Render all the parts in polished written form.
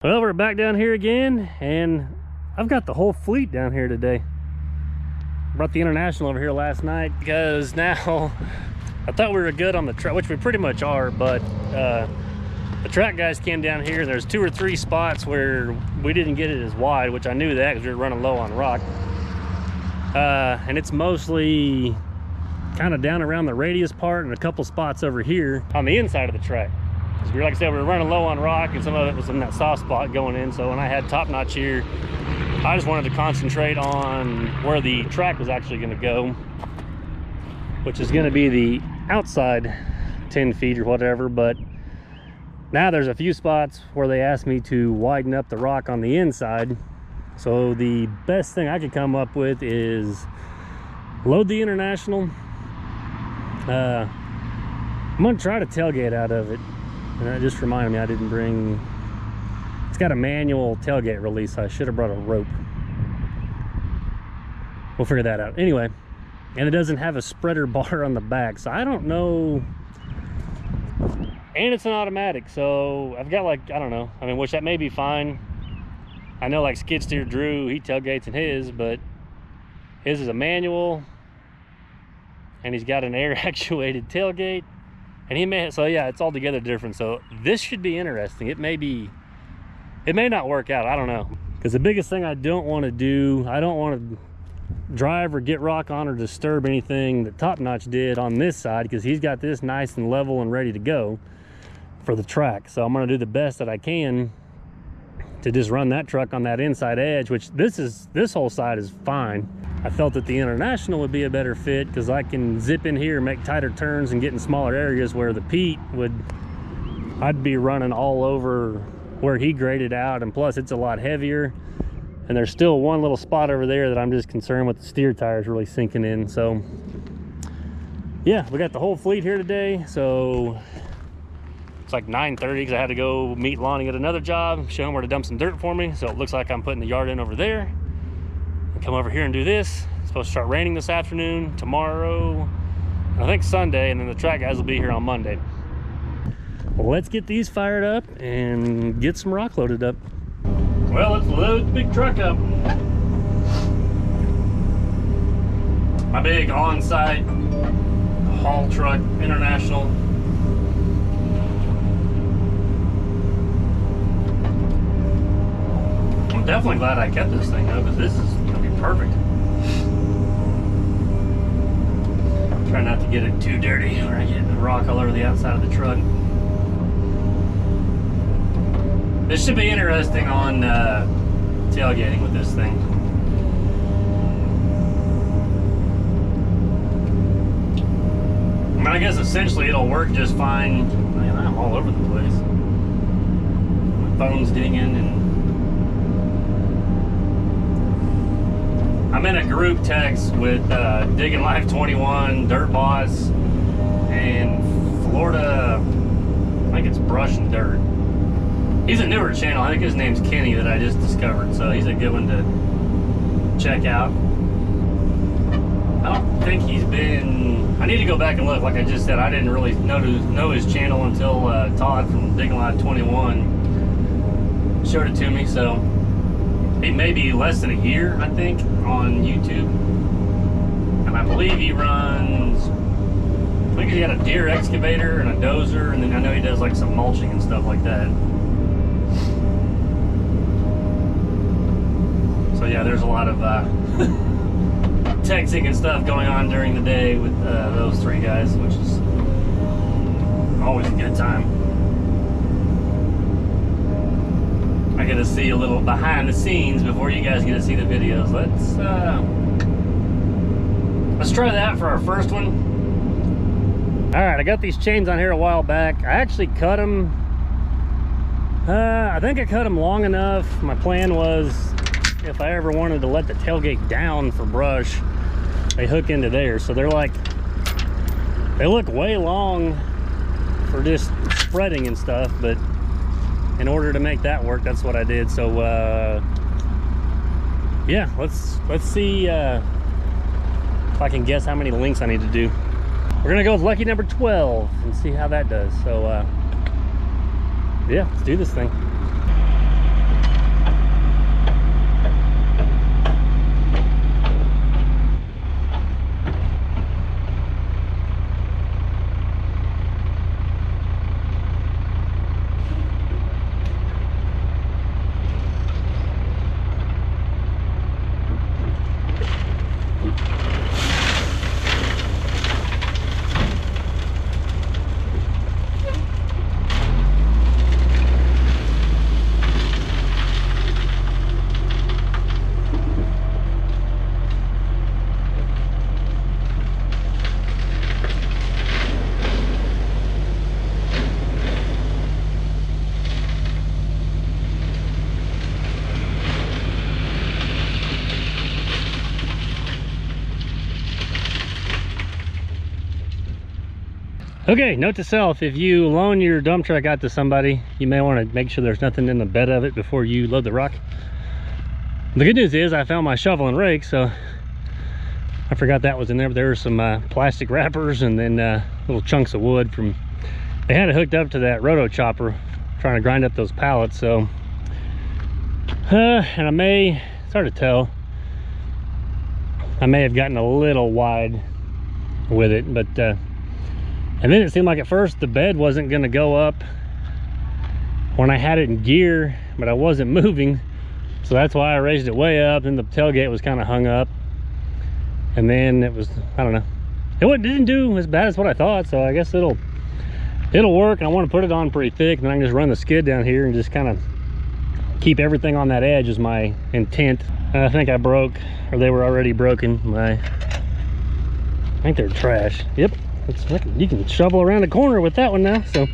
Well, we're back down here again, and I've got the whole fleet down here today. Brought the International over here last night because now I thought we were good on the track, which we pretty much are, but the track guys came down here. There's 2 or 3 spots where we didn't get it as wide, which I knew that because we were running low on rock. And it's mostly kind of down around the radius part and a couple spots over here on the inside of the track. Because like I said, we were running low on rock and some of it was in that soft spot going in. So when I had Top Notch here, I just wanted to concentrate on where the track was actually going to go, which is going to be the outside 10 feet or whatever. But now there's a few spots where they asked me to widen up the rock on the inside. So the best thing I could come up with is load the International. I'm going to try to tailgate out of it. And that just reminded me I didn't bring, it's got a manual tailgate release, so I should have brought a rope. We'll figure that out. Anyway, and it doesn't have a spreader bar on the back, so I don't know. And it's an automatic, so I've got like, I don't know. I mean, which that may be fine. I know like Skid Steer Drew, he tailgates in his, but his is a manual. And he's got an air actuated tailgate. And he may, so yeah, it's altogether different. So this should be interesting. It may not work out. I don't know. Because the biggest thing I don't want to do, I don't want to drive or get rock on or disturb anything that Top Notch did on this side, because he's got this nice and level and ready to go for the track. So I'm going to do the best that I can to just run that truck on that inside edge, which this whole side is fine. I felt that the International would be a better fit because I can zip in here, make tighter turns and get in smaller areas, where the Pete I'd be running all over where he graded out. And plus it's a lot heavier, and there's still one little spot over there that I'm just concerned with the steer tires really sinking in. So yeah, we got the whole fleet here today. So it's like 9:30 because I had to go meet Lonnie at another job, show him where to dump some dirt for me. So it looks like I'm putting the yard in over there. Come over here and do this. It's supposed to start raining this afternoon, tomorrow, I think Sunday, and then the track guys will be here on Monday. Well, let's get these fired up and get some rock loaded up. Well, let's load the big truck up. My big on-site haul truck, International. I'm definitely glad I kept this thing though, because this is gonna be perfect. Try not to get it too dirty or I get rock all over the outside of the truck. This should be interesting on tailgating with this thing. I mean, I guess essentially it'll work just fine. Man, I'm all over the place. My phone's dinging and I'm in a group text with Digging Life 21, Dirt Boss, and Florida, I think it's Brush and Dirt. He's a newer channel. I think his name's Kenny that I just discovered, so he's a good one to check out. I don't think he's been, I need to go back and look. Like I just said, I didn't really know his channel until Todd from Digging Life 21 showed it to me, so he may be less than a year, I think, on YouTube. And I believe he runs, I think he's got a deer excavator and a dozer, and then I know he does like some mulching and stuff like that. So yeah, there's a lot of texting and stuff going on during the day with those 3 guys, which is always a good time. I get to see a little behind the scenes before you guys get to see the videos. Let's try that for our first one. All right, I got these chains on here a while back. I actually cut them. I think I cut them long enough. My plan was, if I ever wanted to let the tailgate down for brush, they hook into there. So they're like, they look way long for just spreading and stuff, but in order to make that work, that's what I did. So yeah, let's see if I can guess how many links I need to do. We're gonna go with lucky number 12 and see how that does. So yeah, let's do this thing. Okay, note to self, if you loan your dump truck out to somebody, you may want to make sure there's nothing in the bed of it before you load the rock. The good news is I found my shovel and rake, so I forgot that was in there, but there were some plastic wrappers and then little chunks of wood from, they had it hooked up to that roto chopper trying to grind up those pallets. So and I may, it's hard to tell, I may have gotten a little wide with it, but and then it seemed like at first the bed wasn't going to go up when I had it in gear, but I wasn't moving, so that's why I raised it way up, and the tailgate was kind of hung up. And then it was, I don't know, it didn't do as bad as what I thought, so I guess it'll work. And I want to put it on pretty thick, and then I can just run the skid down here and just kind of keep everything on that edge is my intent. I think I broke, or they were already broken, I think they're trash. Yep, it's like you can shovel around the corner with that one now. So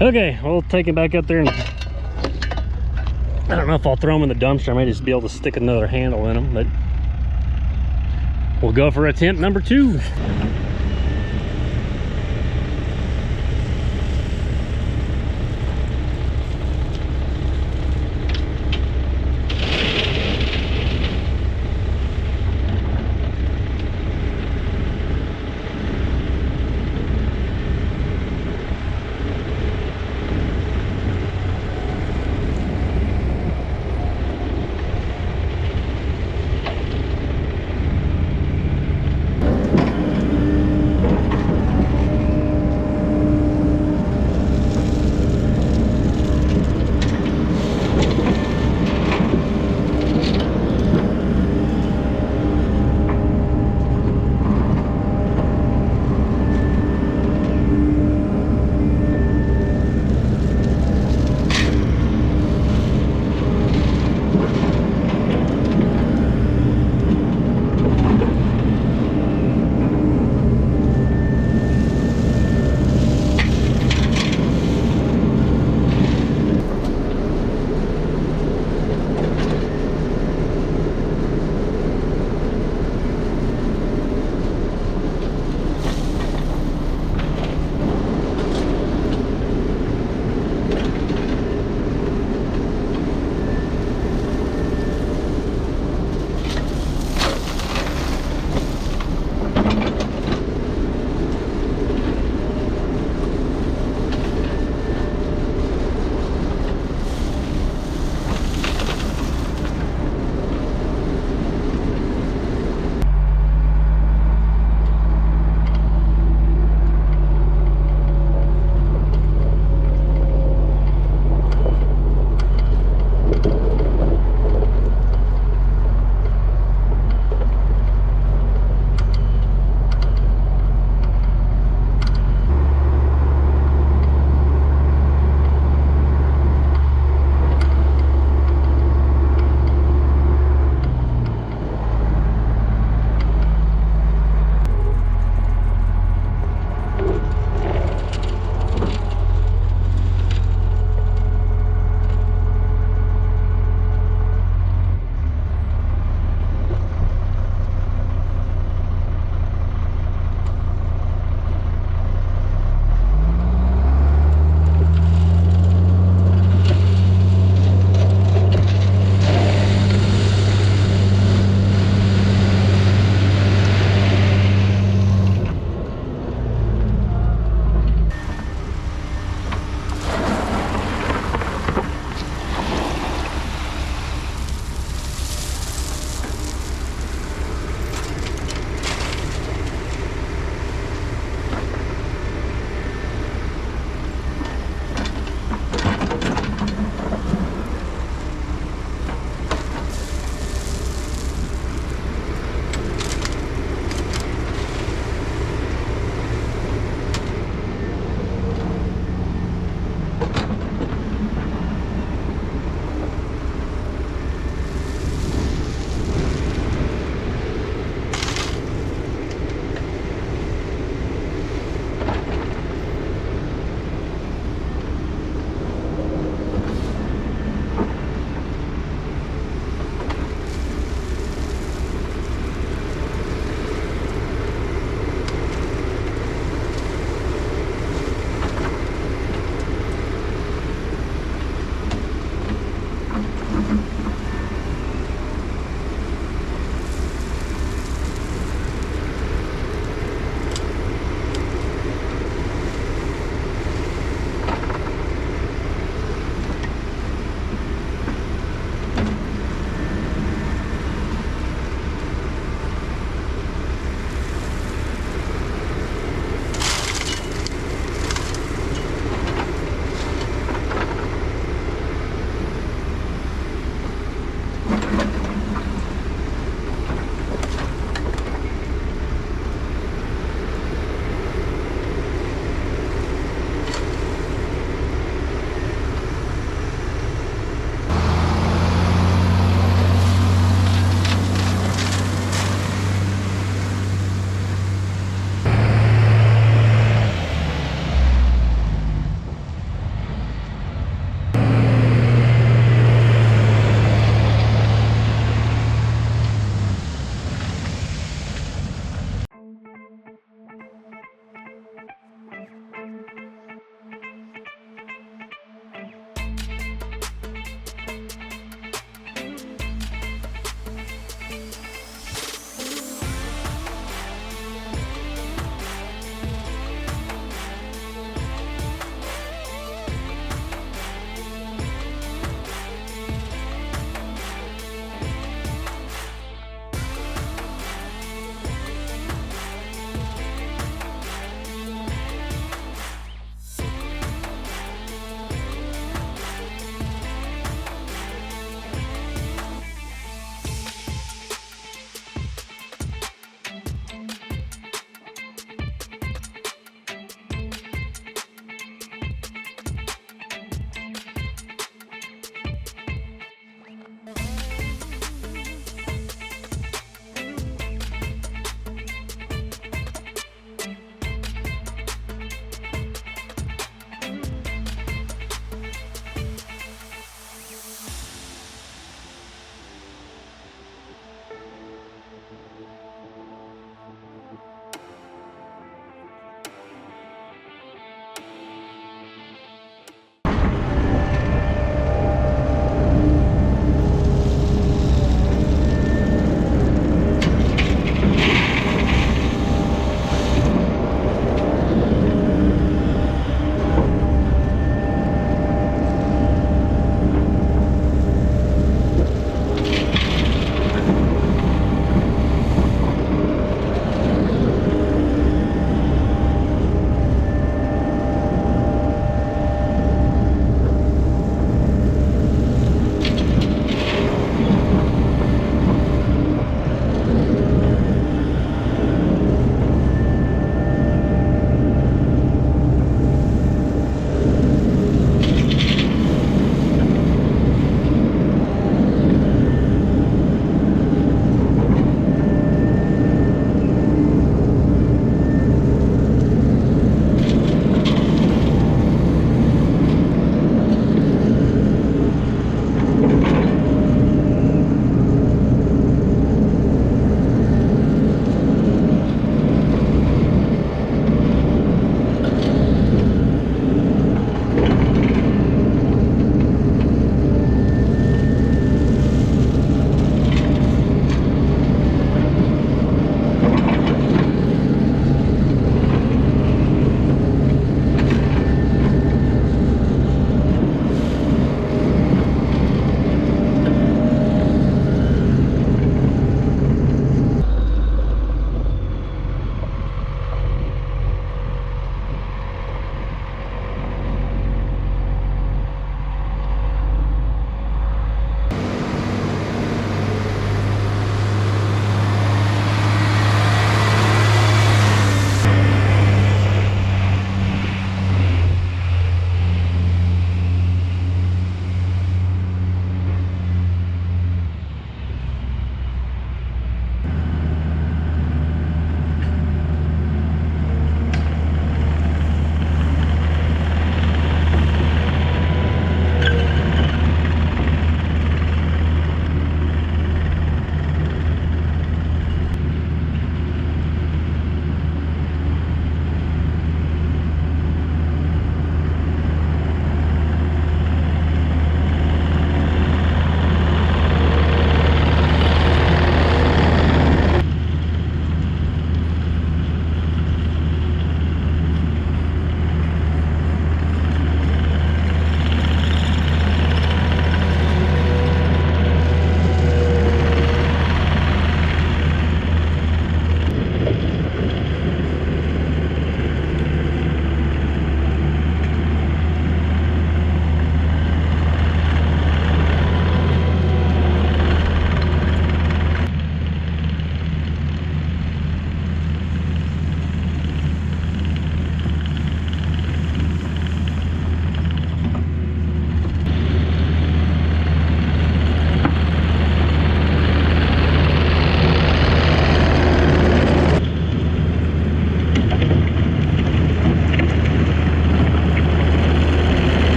okay, we'll take it back up there, and I don't know if I'll throw them in the dumpster. I may just be able to stick another handle in them, but we'll go for attempt number 2.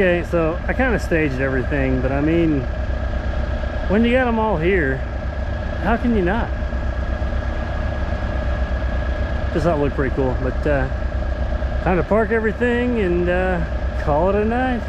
Okay, so I kind of staged everything, but I mean, when you got them all here, how can you not? Just thought it looked pretty cool, but time to park everything and call it a night.